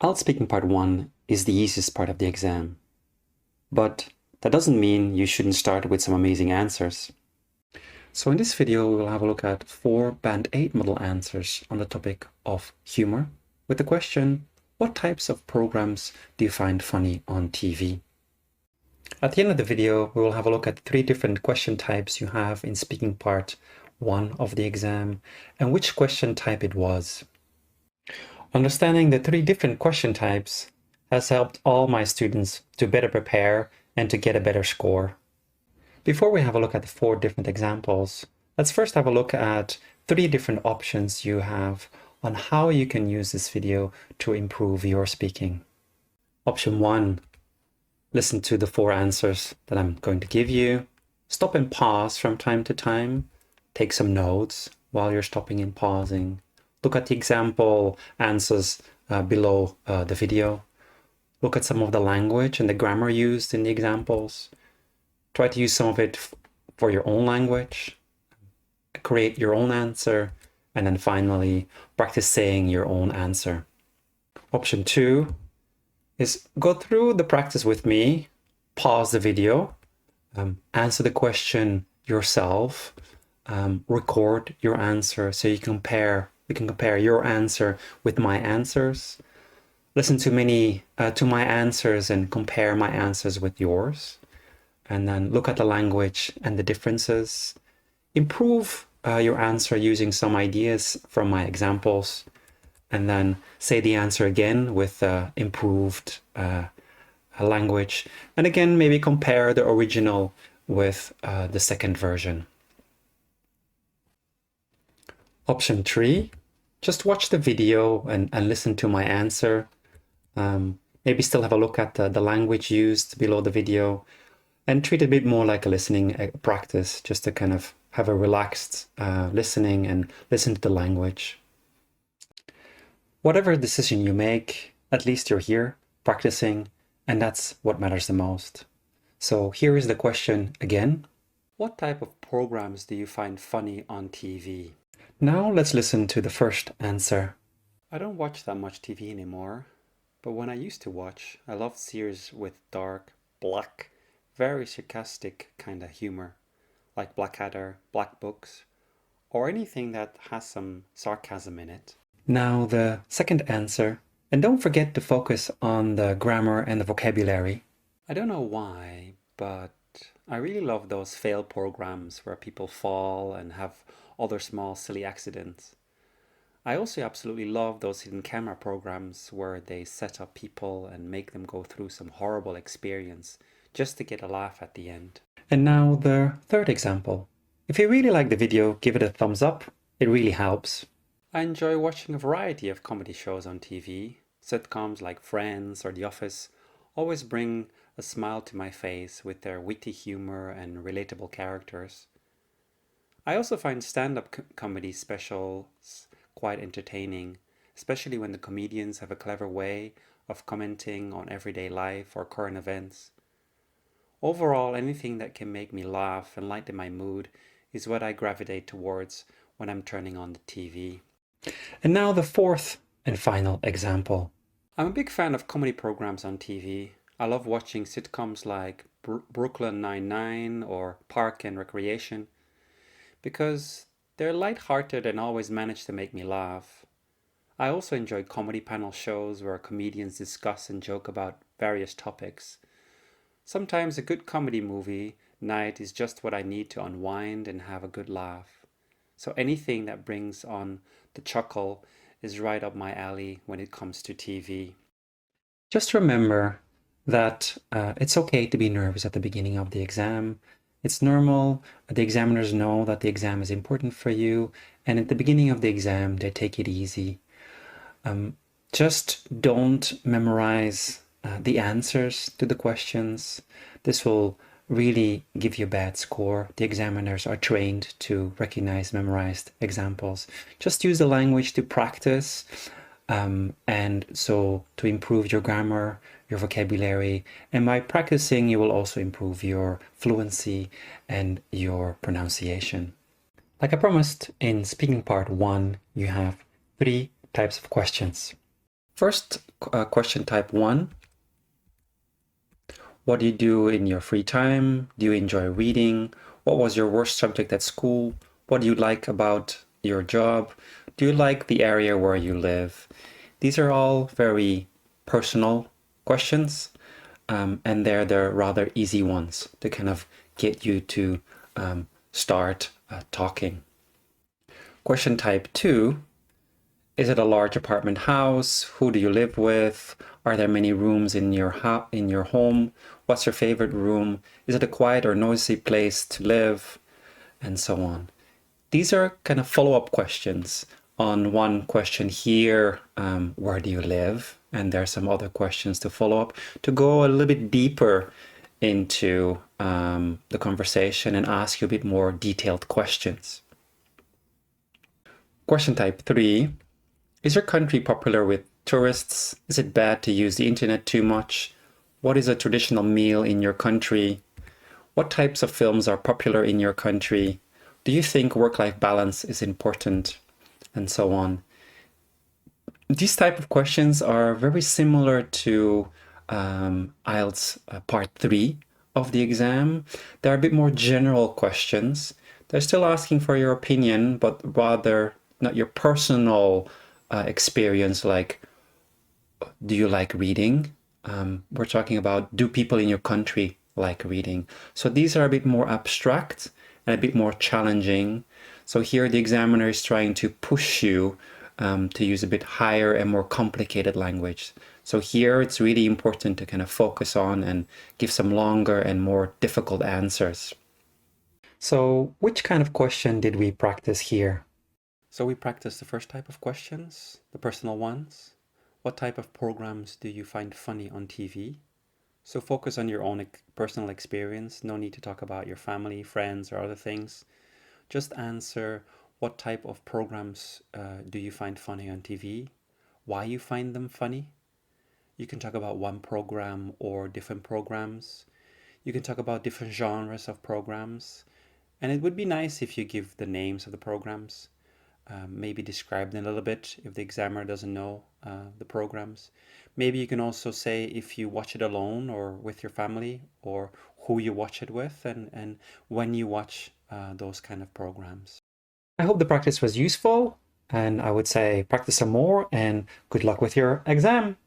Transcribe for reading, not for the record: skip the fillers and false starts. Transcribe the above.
IELTS Speaking Part 1 is the easiest part of the exam, but that doesn't mean you shouldn't start with some amazing answers. So in this video, we will have a look at 4 Band 8 model answers on the topic of humor, with the question, what types of programs do you find funny on TV? At the end of the video, we will have a look at 3 different question types you have in Speaking Part 1 of the exam, and which question type it was. Understanding the 3 different question types has helped all my students to better prepare and to get a better score. Before we have a look at the 4 different examples, let's first have a look at 3 different options you have on how you can use this video to improve your speaking. Option 1, listen to the 4 answers that I'm going to give you. Stop and pause from time to time. Take some notes while you're stopping and pausing. Look at the example answers below the video. Look at some of the language and the grammar used in the examples. Try to use some of it for your own language. Create your own answer. And then finally, practice saying your own answer. Option 2 is go through the practice with me. Pause the video. Answer the question yourself. Record your answer so you can compare your answer with my answers. Listen to my answers and compare my answers with yours. And then look at the language and the differences. Improve your answer using some ideas from my examples. And then say the answer again with improved language. And again, maybe compare the original with the second version. Option 3, just watch the video and listen to my answer. Maybe still have a look at the language used below the video and treat it a bit more like a listening practice, just to kind of have a relaxed listening and listen to the language. Whatever decision you make, at least you're here practicing, and that's what matters the most. So here is the question again. What type of programs do you find funny on TV? Now let's listen to the first answer. I don't watch that much TV anymore, but when I used to watch, I loved series with dark, black, very sarcastic kind of humor, like Blackadder, Black Books, or anything that has some sarcasm in it. Now the second answer, and don't forget to focus on the grammar and the vocabulary. I don't know why, but I really love those fail programs where people fall and have other small silly accidents. I also absolutely love those hidden camera programs where they set up people and make them go through some horrible experience just to get a laugh at the end. And now the third example. If you really like the video, give it a thumbs up. It really helps. I enjoy watching a variety of comedy shows on TV. Sitcoms like Friends or The Office always bring a smile to my face with their witty humor and relatable characters. I also find stand-up comedy specials quite entertaining, especially when the comedians have a clever way of commenting on everyday life or current events. Overall, anything that can make me laugh and lighten my mood is what I gravitate towards when I'm turning on the TV. And now the fourth and final example. I'm a big fan of comedy programs on TV. I love watching sitcoms like Brooklyn Nine-Nine or Park and Recreation because they're light-hearted and always manage to make me laugh. I also enjoy comedy panel shows where comedians discuss and joke about various topics. Sometimes a good comedy movie night is just what I need to unwind and have a good laugh. So anything that brings on the chuckle is right up my alley when it comes to TV. Just remember that it's okay to be nervous at the beginning of the exam. It's normal. The examiners know that the exam is important for you, and at the beginning of the exam, they take it easy. Just don't memorize the answers to the questions. This will really give you a bad score. The examiners are trained to recognize memorized examples. Just use the language to practice, and so to improve your grammar, your vocabulary, and by practicing you will also improve your fluency and your pronunciation. Like I promised, in speaking part 1 you have 3 types of questions. First, question type 1. What do you do in your free time? Do you enjoy reading? What was your worst subject at school? What do you like about your job? Do you like the area where you live? These are all very personal questions, and they're the rather easy ones to kind of get you to start talking. Question type 2. Is it a large apartment house? Who do you live with? Are there many rooms in your home? What's your favorite room? Is it a quiet or noisy place to live? And so on. These are kind of follow-up questions on one question here, where do you live? And there are some other questions to follow up to go a little bit deeper into the conversation and ask you a bit more detailed questions. Question type 3. Is your country popular with tourists? Is it bad to use the internet too much? What is a traditional meal in your country? What types of films are popular in your country? Do you think work-life balance is important? And so on. These type of questions are very similar to IELTS part 3 of the exam. They're a bit more general questions. They're still asking for your opinion, but rather not your personal experience, like, do you like reading? We're talking about, do people in your country like reading? So these are a bit more abstract and a bit more challenging. So here the examiner is trying to push you to use a bit higher and more complicated language. So here it's really important to kind of focus on and give some longer and more difficult answers. So which kind of question did we practice here? So we practiced the first type of questions, the personal ones. What type of programs do you find funny on TV? So focus on your own personal experience. No need to talk about your family, friends, or other things. Just answer, what type of programs do you find funny on TV? Why you find them funny? You can talk about one program or different programs. You can talk about different genres of programs. And it would be nice if you give the names of the programs. Maybe describe them a little bit if the examiner doesn't know the programs. Maybe you can also say if you watch it alone or with your family, or who you watch it with, and when you watch those kind of programs. I hope the practice was useful, and I would say practice some more and good luck with your exam.